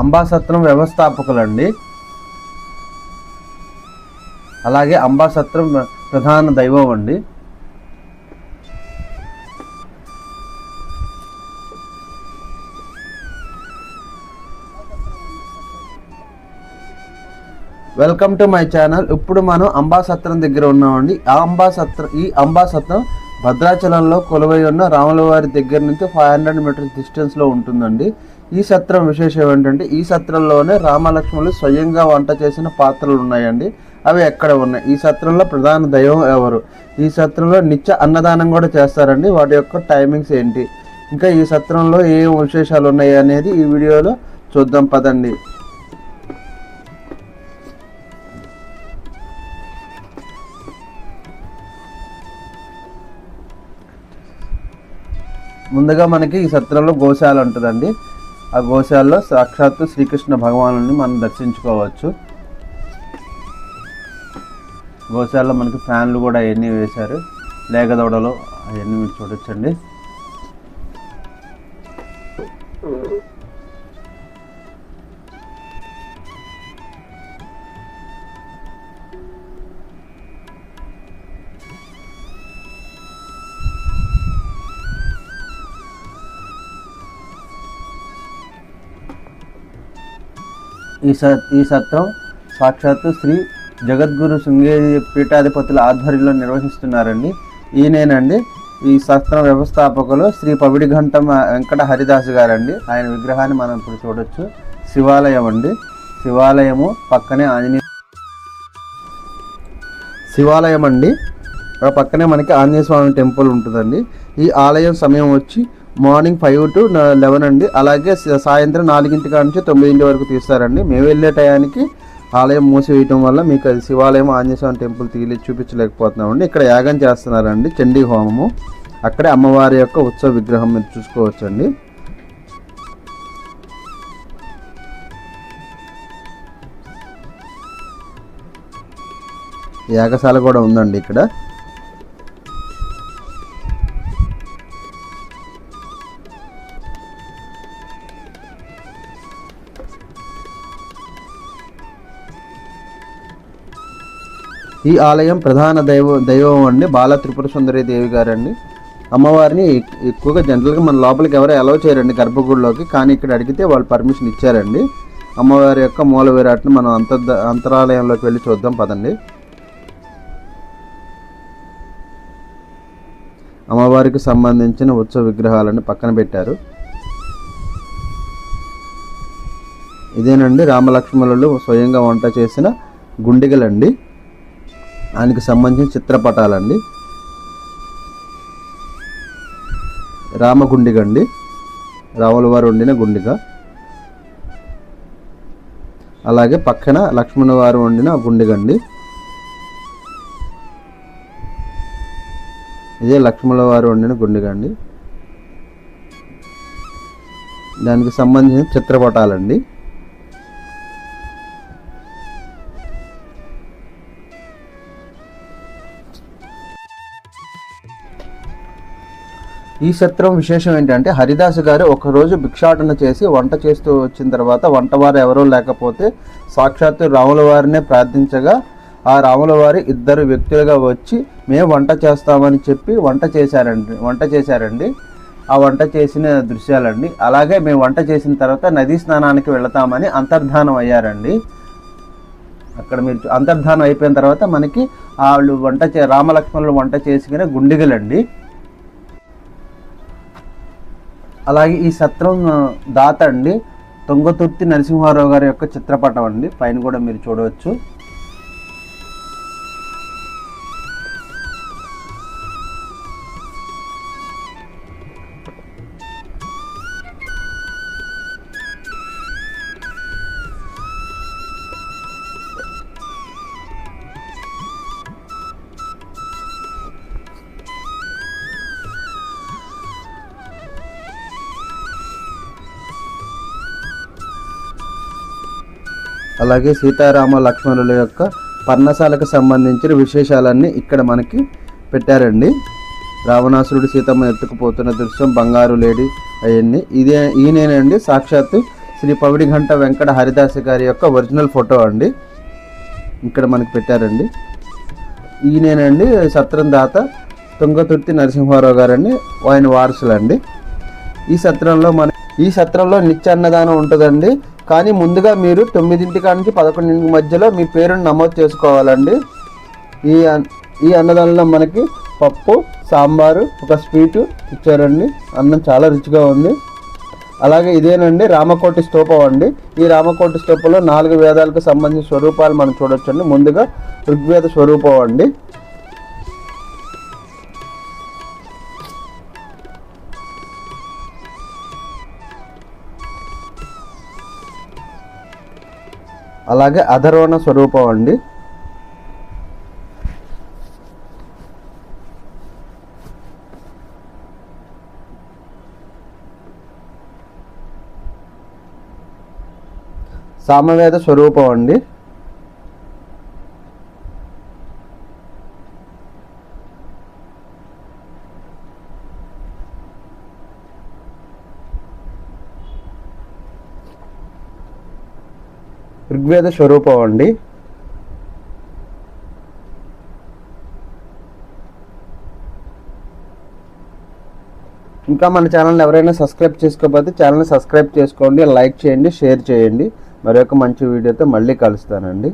అంబాసత్రం వ్యవస్థాపకులండి. అలాగే అంబాసత్రం ప్రధాన దైవం అండి. Welcome to my channel. ఇప్పుడు మనం అంబాసత్రం దగ్గర ఉన్నామండి. ఈ అంబాసత్రం భద్రాచలంలో కొలువై ఉన్న రాముల వారి దగ్గర నుంచి 500 మీటర్స్ డిస్టెన్స్లో ఉంటుందండి. ఈ సత్రం విశేషం ఏంటంటే ఈ సత్రంలోనే రామలక్ష్మణులు స్వయంగా వంట చేసిన పాత్రలు ఉన్నాయండి. అవి ఎక్కడ ఉన్నాయి? ఈ సత్రంలో ప్రధాన దైవం ఎవరు? ఈ సత్రంలో నిత్య అన్నదానం కూడా చేస్తారండి. వాటి యొక్క టైమింగ్స్ ఏంటి, ఇంకా ఈ సత్రంలో ఏ విశేషాలు ఉన్నాయి అనేది ఈ వీడియోలో చూద్దాం పదండి. ముందుగా మనకి ఈ సత్రంలో గోశాల ఉంటుందండి. ఆ గోశాలలో సాక్షాత్తు శ్రీకృష్ణ భగవానుని మనం దర్శించుకోవచ్చు. గోశాలలో మనకి ఫ్యాన్లు కూడా అవన్నీ వేశారు, లేగదోడలు అవన్నీ మీరు చూడొచ్చండి. ఈ సత్రం సాక్షాత్తు శ్రీ జగద్గురు శృంగేరి పీఠాధిపతుల ఆధ్వర్యంలో నిర్వహిస్తున్నారండి. ఈయనేనండి ఈ సత్రం వ్యవస్థాపకులు శ్రీ పవిడిఘంటం వెంకట హరిదాసు గారండి. ఆయన విగ్రహాన్ని మనం ఇప్పుడు చూడొచ్చు. శివాలయం అండి. శివాలయము పక్కనే శివాలయం అండి. పక్కనే మనకి ఆంజనేయ స్వామి టెంపుల్ ఉంటుందండి. ఈ ఆలయం సమయం వచ్చి మార్నింగ్ 5 to 11 అండి. అలాగే సాయంత్రం 4 నుంచి 9 వరకు తీస్తారండి. మేము వెళ్ళే టయానికి ఆలయం మూసివేయటం వల్ల మీకు అది శివాలయం ఆంజనేయ స్వామి టెంపుల్ చూపించలేకపోతున్నామండి. ఇక్కడ యాగం చేస్తున్నారండి, చండీ హోమము. అక్కడే అమ్మవారి యొక్క ఉత్సవ విగ్రహం మీరు చూసుకోవచ్చండి. యాగశాల కూడా ఉందండి ఇక్కడ. ఈ ఆలయం ప్రధాన దైవం అండి బాల త్రిపుర సుందరి దేవి గారండి. అమ్మవారిని ఎక్కువగా జనరల్గా మన లోపలికి ఎవరు అలౌ చేయరండి గర్భగుడిలోకి, కానీ ఇక్కడ అడిగితే వాళ్ళు పర్మిషన్ ఇచ్చారండి. అమ్మవారి యొక్క మూల విరాట్ని మనం అంతరాలయంలోకి వెళ్ళి చూద్దాం పదండి. అమ్మవారికి సంబంధించిన ఉత్సవ విగ్రహాలను పక్కన పెట్టారు. ఇదేనండి రామలక్ష్మణులు స్వయంగా వంట చేసిన గుండిగలండి. ఆయనకి సంబంధించిన చిత్రపటాలండి. రామగుండిగ అండి, రాముల వారు వండిన గుండిగ. అలాగే పక్కన లక్ష్మణ వారు వండిన గుండిగ అండి. ఇదే లక్ష్మణ వారు వండిన గుండిగ అండి. దానికి సంబంధించిన చిత్రపటాలండి. ఈ సత్రం విశేషం ఏంటంటే హరిదాసు గారు ఒకరోజు భిక్షాటన చేసి వంట చేస్తూ వచ్చిన తర్వాత వంటవారు ఎవరో లేకపోతే సాక్షాత్తు రాముల వారినే ప్రార్థించగా ఆ రాముల వారి 2 వ్యక్తులుగా వచ్చి మేము వంట చేస్తామని చెప్పి వంట చేశారండి. ఆ వంట చేసిన దృశ్యాలండి. అలాగే మేము వంట చేసిన తర్వాత నదీ స్నానానికి వెళతామని అంతర్ధానం అయ్యారండి. అక్కడ మీరు అంతర్ధానం అయిపోయిన తర్వాత మనకి వాళ్ళు రామలక్ష్మణులు వంట చేసుకునే గుండిగలండి. అలాగే ఈ సత్రం దాత అండి తుంగతుర్తి నరసింహారావు గారి యొక్క చిత్రపటం అండి. పైన కూడా మీరు చూడవచ్చు. అలాగే సీతారామ లక్ష్మణుల యొక్క పర్ణశాలకు సంబంధించిన విశేషాలన్నీ ఇక్కడ మనకి పెట్టారండి. రావణాసురుడు సీతమ్మ ఎత్తుకుపోతున్న దృశ్యం, బంగారు లేడీ అవన్నీ ఈయనేనండి సాక్షాత్తు శ్రీ పవిడిఘంట వెంకట హరిదాస్ గారి యొక్క ఒరిజినల్ ఫోటో అండి, ఇక్కడ మనకి పెట్టారండి. ఈయనేనండి సత్రం దాత తుంగతుర్తి నరసింహారావు గారండి, ఆయన వారసులండి. ఈ సత్రంలో నిత్య అన్నదానం ఉంటుందండి. కానీ ముందుగా మీరు 9 నుంచి 11 మధ్యలో మీ పేరును నమోదు చేసుకోవాలండి. ఈ అన్నదానంలో మనకి పప్పు, సాంబారు, ఒక స్వీటు ఇచ్చారండి. అన్నం చాలా రుచిగా ఉంది. అలాగే ఇదేనండి రామకోటి స్తూపం అండి. ఈ రామకోటి స్తూపంలో 4 వేదాలకు సంబంధించిన స్వరూపాలు మనం చూడొచ్చండి. ముందుగా ఋగ్వేద స్వరూపం అండి. అలాగే అధర్వణ స్వరూపం అండి. సామవేద స్వరూపం అండి. ఋగ్వేద స్వరూపం అండి. ఇంకా మన ఛానల్ ఎవరైనా సబ్స్క్రైబ్ చేసుకోకపోతే ఛానల్ని సబ్స్క్రైబ్ చేసుకోండి, లైక్ చేయండి, షేర్ చేయండి. మరొక మంచి వీడియోతో మళ్ళీ కలుస్తానండి.